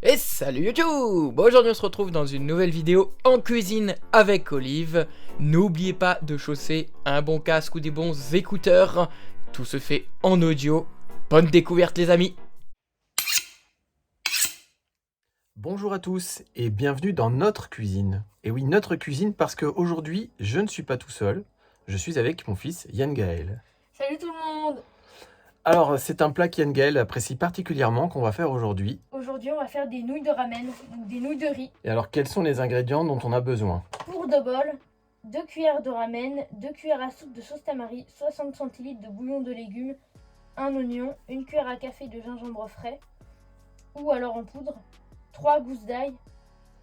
Et salut YouTube! Aujourd'hui on se retrouve dans une nouvelle vidéo en cuisine avec Olive. N'oubliez pas de chausser un bon casque ou des bons écouteurs. Tout se fait en audio. Bonne découverte les amis! Bonjour à tous et bienvenue dans notre cuisine. Et oui, notre cuisine parce qu'aujourd'hui, je ne suis pas tout seul. Je suis avec mon fils Yann Gaël. Salut tout le monde! Alors, c'est un plat qu'Yann Gaël apprécie particulièrement qu'on va faire aujourd'hui. Aujourd'hui, on va faire des nouilles de ramen, donc des nouilles de riz. Et alors, quels sont les ingrédients dont on a besoin? Pour 2 bols, 2 cuillères de ramen, 2 cuillères à soupe de sauce tamari, 60 centilitres de bouillon de légumes, un oignon, 1 cuillère à café de gingembre frais, ou alors en poudre, 3 gousses d'ail,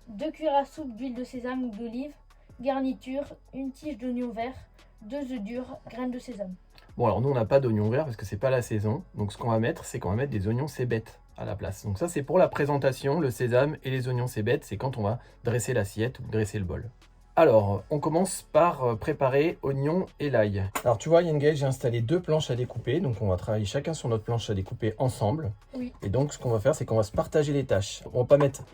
2 cuillères à soupe d'huile de sésame ou d'olive, garniture, 1 tige d'oignon vert, 2 œufs durs, graines de sésame. Bon, alors nous, on n'a pas d'oignons verts parce que c'est pas la saison. Donc, ce qu'on va mettre, c'est qu'on va mettre des oignons cébettes à la place. Donc ça, c'est pour la présentation, le sésame et les oignons cébettes, c'est quand on va dresser l'assiette ou dresser le bol. Alors, on commence par préparer oignons et l'ail. Alors, tu vois, Yann Gaël, j'ai installé 2 planches à découper. Donc, on va travailler chacun sur notre planche à découper ensemble. Oui. Et donc, ce qu'on va faire, c'est qu'on va se partager les tâches. On va pas mettre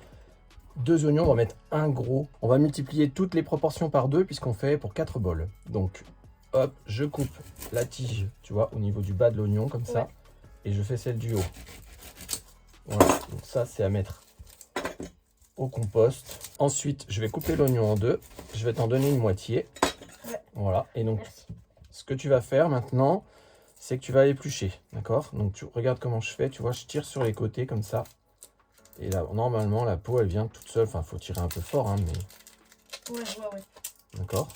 2 oignons, on va mettre un gros. On va multiplier toutes les proportions par 2 puisqu'on fait pour 4 bols. Donc, hop, je coupe la tige, tu vois, au niveau du bas de l'oignon, comme ça. Ouais. Et je fais celle du haut. Voilà, donc ça, c'est à mettre au compost. Ensuite, je vais couper l'oignon en 2. Je vais t'en donner une moitié. Ouais. Voilà, et donc, Merci. ce que tu vas faire maintenant, c'est que tu vas éplucher, d'accord? Donc, tu regardes comment je fais, tu vois, je tire sur les côtés, comme ça. Et là, normalement, la peau, elle vient toute seule. Enfin, il faut tirer un peu fort, hein, mais... Ouais. D'accord?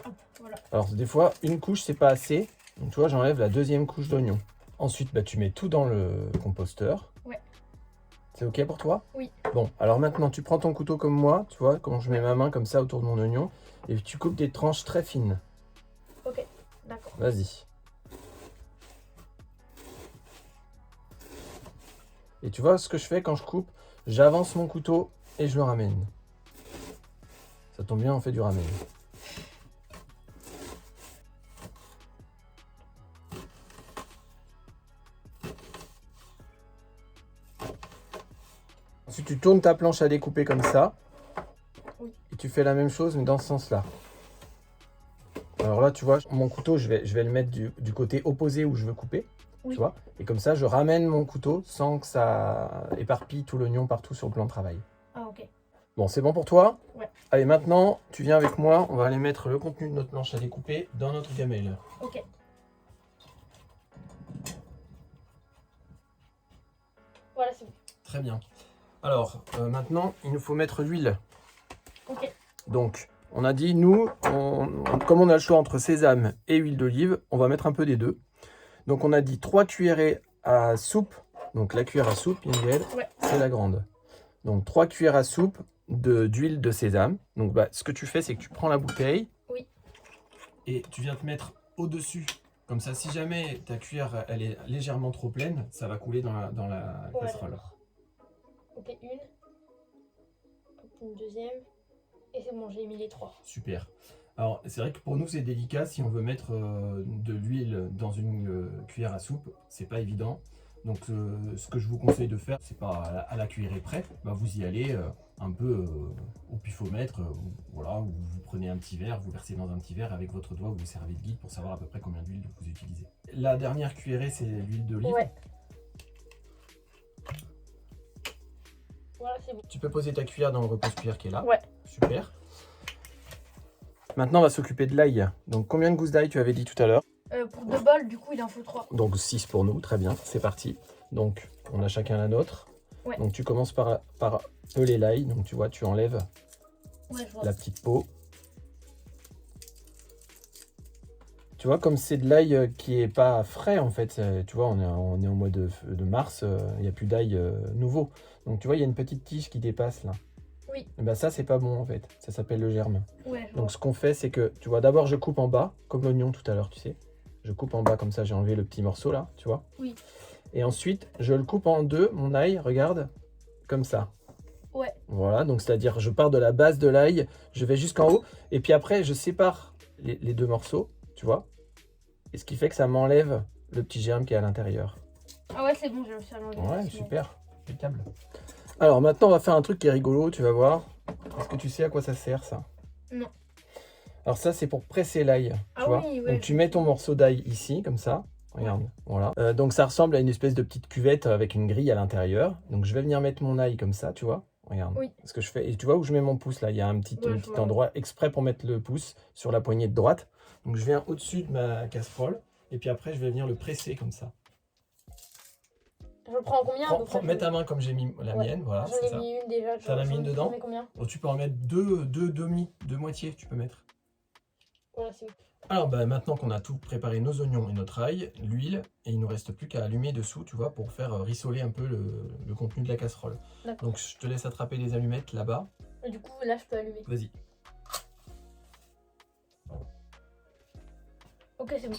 Hop, voilà. Alors, des fois, une couche, c'est pas assez. Donc, tu vois, j'enlève la 2e couche d'oignon. Ensuite, bah, tu mets tout dans le composteur. Ouais. C'est OK pour toi? Oui. Bon, alors maintenant, tu prends ton couteau comme moi, tu vois, quand je mets ma main comme ça autour de mon oignon, et tu coupes des tranches très fines. Ok, d'accord. Vas-y. Et tu vois ce que je fais quand je coupe? J'avance mon couteau et je le ramène. Ça tombe bien, on fait du ramen. Ensuite, tu tournes ta planche à découper comme ça. Oui. Et tu fais la même chose, mais dans ce sens-là. Alors là, tu vois, mon couteau, je vais le mettre du côté opposé où je veux couper. Oui. Tu vois? Et comme ça, je ramène mon couteau sans que ça éparpille tout l'oignon partout sur le plan de travail. Ah ok. Bon, c'est bon pour toi? Ouais. Allez, maintenant, tu viens avec moi. On va aller mettre le contenu de notre planche à découper dans notre gamelle. Ok. Voilà, c'est bon. Très bien. Alors, maintenant, il nous faut mettre l'huile. Ok. Donc, on a dit, nous, comme on a le choix entre sésame et huile d'olive, on va mettre un peu des deux. Donc, on a dit 3 cuillerées à soupe. Donc, la cuillère à soupe, Ingrid, Ouais. c'est la grande. Donc, 3 cuillères à soupe d'huile de sésame. Donc, bah, ce que tu fais, c'est que tu prends la bouteille. Oui. Et tu viens te mettre au-dessus. Comme ça, si jamais ta cuillère elle est légèrement trop pleine, ça va couler dans la Ouais, casserole. d'accord. Ok, une. Hop, une deuxième. Et c'est bon, j'ai mis les 3. Super. Alors, c'est vrai que pour nous, c'est délicat. Si on veut mettre de l'huile dans une cuillère à soupe, c'est pas évident. Donc, ce que je vous conseille de faire, c'est pas à la cuillerée près. Bah, vous y allez un peu au pifomètre. Voilà, où vous prenez un petit verre, vous versez dans un petit verre avec votre doigt, vous servez de guide pour savoir à peu près combien d'huile vous utilisez. La dernière cuillerée, c'est l'huile d'olive. Ouais. Voilà, c'est bon. Tu peux poser ta cuillère dans le repose-cuillère qui est là. Ouais. Super. Maintenant, on va s'occuper de l'ail. Donc, combien de gousses d'ail tu avais dit tout à l'heure? Pour 2 bols, du coup, il en faut 3. Donc 6 pour nous, très bien, c'est parti. Donc on a chacun la nôtre. Ouais. Donc tu commences par peler l'ail. Donc tu vois, tu enlèves Ouais, je vois. la petite peau. Tu vois, comme c'est de l'ail qui est pas frais en fait, tu vois, on est au mois de mars, il n'y a plus d'ail nouveau. Donc tu vois, il y a une petite tige qui dépasse là. Oui. Et ben ça, c'est pas bon en fait, ça s'appelle le germe. Ouais, je Donc vois. ce qu'on fait, c'est que, tu vois, d'abord je coupe en bas, comme l'oignon tout à l'heure, tu sais. Je coupe en bas comme ça, j'ai enlevé le petit morceau là, tu vois. Oui. Et ensuite, je le coupe en deux, mon ail, regarde, comme ça. Ouais. Voilà, donc c'est-à-dire, je pars de la base de l'ail, je vais jusqu'en haut, et puis après, je sépare les 2 morceaux, tu vois. Et ce qui fait que ça m'enlève le petit germe qui est à l'intérieur. Ah ouais, c'est bon, j'ai réussi à l'enlever. Ouais, facilement. super, impeccable. Alors maintenant, on va faire un truc qui est rigolo, tu vas voir. Est-ce que tu sais à quoi ça sert, ça? Non. Alors ça, c'est pour presser l'ail, tu Ah vois. oui, ouais. Donc tu mets ton morceau d'ail ici, comme ça. Regarde, voilà. Donc ça ressemble à une espèce de petite cuvette avec une grille à l'intérieur. Donc je vais venir mettre mon ail comme ça, tu vois. Regarde Oui. ce que je fais. Et tu vois où je mets mon pouce là? Il y a un petit, Ouais, un je petit vois. endroit exprès pour mettre le pouce sur la poignée de droite. Donc je viens au-dessus de ma casserole. Et puis après, je vais venir le presser comme ça. Je prends combien à peu près? Mets ta main comme j'ai mis la Ouais. mienne, voilà. J'en c'est ai ça. mis une déjà. T'as la mine dedans? J'en mets combien? Donc, tu peux en mettre deux moitiés, tu peux mettre. Voilà, c'est bon. Alors bah, maintenant qu'on a tout préparé, nos oignons et notre ail, l'huile, et il ne nous reste plus qu'à allumer dessous, tu vois, pour faire rissoler un peu le contenu de la casserole. D'accord. Donc je te laisse attraper les allumettes là-bas. Et du coup, là, je peux allumer. Vas-y. Ok, c'est bon.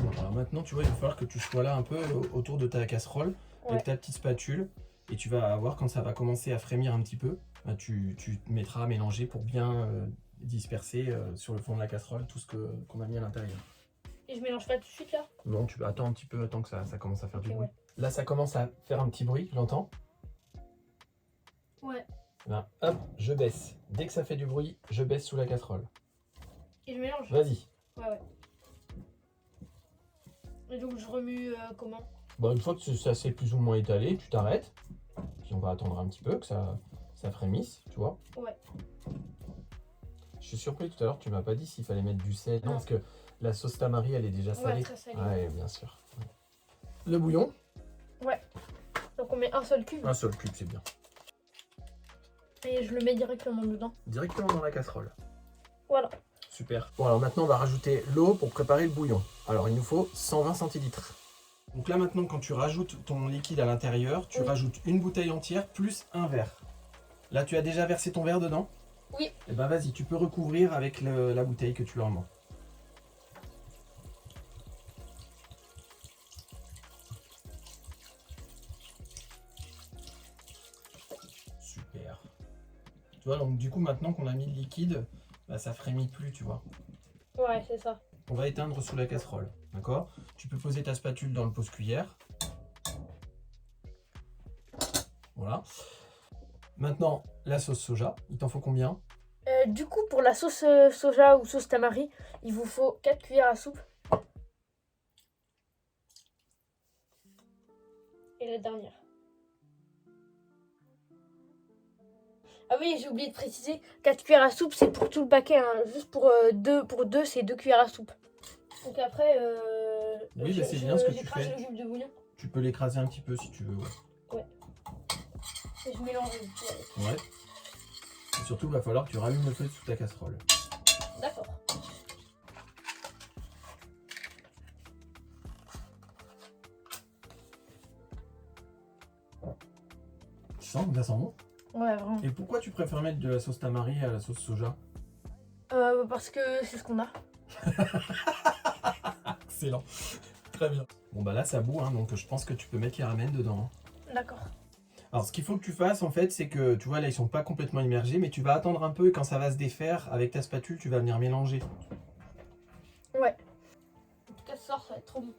Bon, alors maintenant, tu vois, il va falloir que tu sois là un peu autour de ta casserole, avec ta petite spatule, et tu vas voir quand ça va commencer à frémir un petit peu, bah, tu te mettras à mélanger pour bien disperser sur le fond de la casserole tout ce qu'on a mis à l'intérieur. Et je mélange pas tout de suite là? Non, tu attends un petit peu, attends que ça commence à faire du bruit. Ouais. Là, ça commence à faire un petit bruit, tu l'entends? Ouais. Ben, hop, je baisse. Dès que ça fait du bruit, je baisse sous la casserole. Et je mélange? Vas-y. Ouais. Et donc je remue comment? Bon, une fois que ça s'est plus ou moins étalé, tu t'arrêtes. Puis on va attendre un petit peu que ça frémisse, tu vois. Ouais. Je suis surpris tout à l'heure, tu m'as pas dit s'il fallait mettre du sel. Non, Non. parce que la sauce tamari, elle est déjà salée. Ouais, très salé. Ouais, bien sûr. Le bouillon, Donc on met un seul cube un seul cube, c'est bien. et je le mets directement dedans. Directement dans la casserole. Voilà. Super. Bon, alors maintenant, on va rajouter l'eau pour préparer le bouillon. Alors, il nous faut 120 centilitres. Donc là, maintenant, quand tu rajoutes ton liquide à l'intérieur, tu rajoutes une bouteille entière plus un verre. Là, tu as déjà versé ton verre dedans? Oui. Et ben vas-y, tu peux recouvrir avec la bouteille que tu as en main. Super. Tu vois, donc du coup, maintenant qu'on a mis le liquide, bah, ça frémit plus, tu vois. Ouais, c'est ça. On va éteindre sous la casserole, d'accord? Tu peux poser ta spatule dans le pose-cuillère. Voilà. Maintenant, la sauce soja, il t'en faut combien? Du coup, pour la sauce soja ou sauce tamari, il vous faut 4 cuillères à soupe. Et la dernière. Ah oui, j'ai oublié de préciser, 4 cuillères à soupe, c'est pour tout le paquet. Hein. Juste pour 2, c'est 2 cuillères à soupe. Donc après, Oui, mais c'est bien ce que tu j'écrase fais. le cube de bouillon. Tu peux l'écraser un petit peu si tu veux. Ouais. Et je mélange avec. Ouais. Et surtout, il va falloir que tu rallumes le feu sous ta casserole. D'accord. Tu sens que ça sent bon? Ouais, vraiment. Et pourquoi tu préfères mettre de la sauce tamari à la sauce soja? Parce que c'est ce qu'on a. Excellent. Très bien. Bon bah là ça bout, hein, donc je pense que tu peux mettre les ramen dedans. D'accord. Alors ce qu'il faut que tu fasses en fait, c'est que tu vois là ils sont pas complètement immergés, mais tu vas attendre un peu et quand ça va se défaire avec ta spatule, tu vas venir mélanger. Ouais. En tout cas ce soir ça va être trop bon.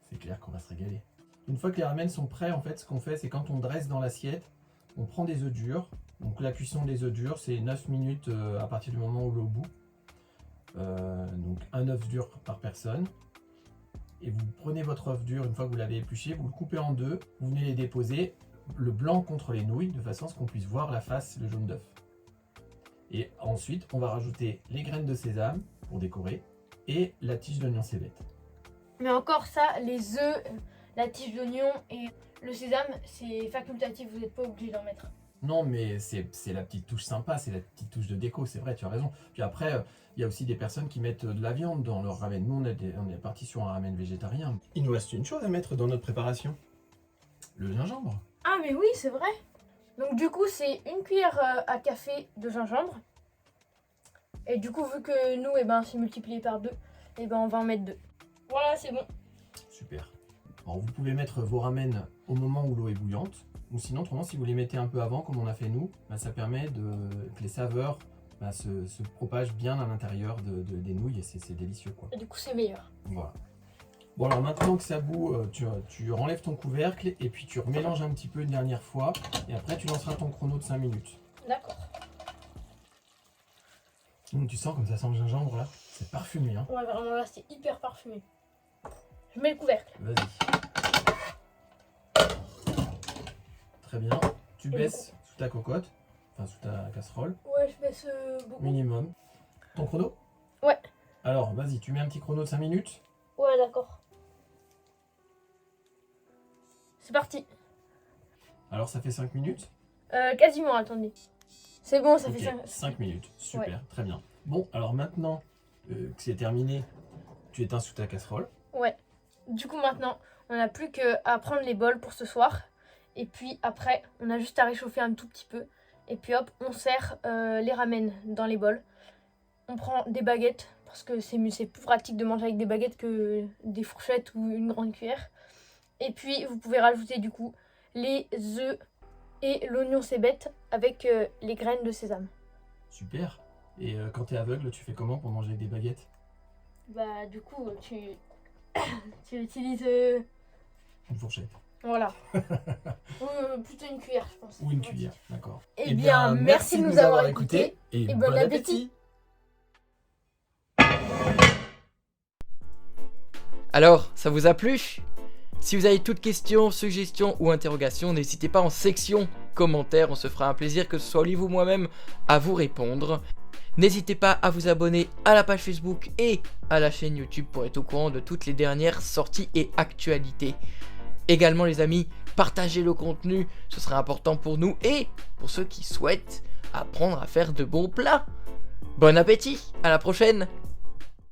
C'est clair qu'on va se régaler. Une fois que les ramen sont prêts, en fait ce qu'on fait c'est quand on dresse dans l'assiette, on prend des œufs durs. Donc la cuisson des œufs durs c'est 9 minutes à partir du moment où l'eau bout. Donc un œuf dur par personne. Et vous prenez votre œuf dur, une fois que vous l'avez épluché, vous le coupez en deux, vous venez les déposer, le blanc contre les nouilles, de façon à ce qu'on puisse voir la face, le jaune d'œuf. Et ensuite, on va rajouter les graines de sésame pour décorer et la tige d'oignon cébette. Mais encore ça, les œufs, la tige d'oignon et le sésame, c'est facultatif, vous n'êtes pas obligé d'en mettre. Non, mais c'est la petite touche sympa, c'est la petite touche de déco, c'est vrai, tu as raison. Puis après, il y a aussi des personnes qui mettent de la viande dans leur ramen. Nous, on est parti sur un ramen végétarien. Il nous reste une chose à mettre dans notre préparation. Le gingembre. Ah mais oui, c'est vrai. Donc du coup, c'est une cuillère à café de gingembre. Et du coup, vu que nous, c'est multiplié par 2, on va en mettre 2. Voilà, c'est bon. Super. Alors vous pouvez mettre vos ramen au moment où l'eau est bouillante. Ou sinon, autrement, si vous les mettez un peu avant, comme on a fait nous, ça permet que les saveurs se propagent bien à l'intérieur des nouilles et c'est délicieux, quoi. Et du coup, c'est meilleur. Voilà. Bon alors maintenant que ça bout, tu enlèves ton couvercle et puis tu remélanges un petit peu une dernière fois. Et après tu lanceras ton chrono de 5 minutes. D'accord. Tu sens comme ça sent le gingembre là? C'est parfumé hein. Ouais, vraiment là, c'est hyper parfumé. Je mets le couvercle. Vas-y. Très bien. Tu baisses sous ta cocotte, enfin sous ta casserole, Ouais, je baisse beaucoup. minimum. Ton chrono? Ouais. Alors vas-y, tu mets un petit chrono de 5 minutes. Ouais, d'accord. C'est parti. Alors ça fait 5 minutes? Quasiment, attendez. C'est bon, ça Ok, fait 5. 5 minutes. Super, Ouais. très bien. Bon, alors maintenant que c'est terminé, tu éteins sous ta casserole. Ouais. Du coup, maintenant, on n'a plus qu'à prendre les bols pour ce soir. Et puis après, on a juste à réchauffer un tout petit peu. Et puis hop, on sert les ramen dans les bols. On prend des baguettes, parce que c'est plus pratique de manger avec des baguettes que des fourchettes ou une grande cuillère. Et puis, vous pouvez rajouter du coup les œufs et l'oignon cébette avec les graines de sésame. Super. Et quand t'es aveugle, tu fais comment pour manger avec des baguettes? Bah, du coup, tu utilises... Une fourchette. Voilà. Plutôt une cuillère, je pense. Ou une cuillère, d'accord. Eh bien, merci de nous avoir écoutés et bon appétit. Alors, ça vous a plu? Si vous avez toute question, suggestion ou interrogation, n'hésitez pas en section commentaires, on se fera un plaisir que ce soit Olive ou moi-même à vous répondre. N'hésitez pas à vous abonner à la page Facebook et à la chaîne YouTube pour être au courant de toutes les dernières sorties et actualités. Également les amis, partagez le contenu, ce sera important pour nous et pour ceux qui souhaitent apprendre à faire de bons plats. Bon appétit, à la prochaine!